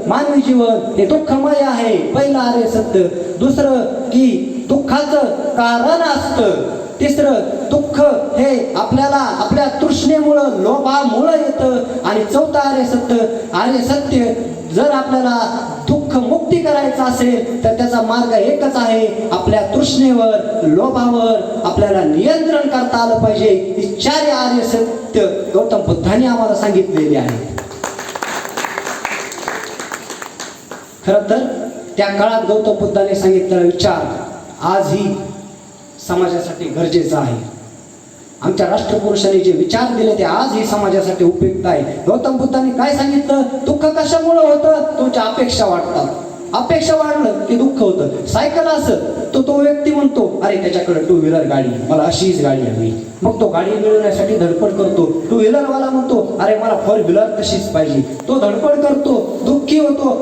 मानवी जीवन हे दुःखमय आहे, पहिलं आर्य सत्य. दुसरं की दुःखाचं कारण असतं. तिसरं दुःख हे आपल्याला आपल्या तृष्णेमुळं लोभामुळं येतं. आणि चौथं आर्य सत्य जर आपल्याला दुःख मुक्ती करायचं असेल तर त्याचा मार्ग एकच आहे, आपल्या तृष्णेवर लोभावर आपल्याला नियंत्रण करता आलं पाहिजे. ही चार आर्य सत्य गौतम बुद्धांनी आम्हाला सांगितलेली आहे. खरं तर त्या काळात गौतम बुद्धाने सांगितलेला विचार आजही समाजासाठी गरजेचा आहे. आमच्या राष्ट्रपुरुषांनी जे विचार दिले ते आजही समाजासाठी उपयुक्त आहे. गौतम बुद्धांनी काय सांगितलं? दुःख कशामुळे होतं? तुमच्या अपेक्षा वाढतात. अपेक्षा वाढलं की दुःख होतं. सायकल असत तो व्यक्ती म्हणतो अरे त्याच्याकडे टू व्हीलर गाडी, मला अशीच गाडी हवी. मग तो गाडी मिळवण्यासाठी धडपड करतो. टू व्हीलर वाला म्हणतो अरे मला फोर व्हीलर तशीच पाहिजे. तो धडपड करतो, दुःखी होतो.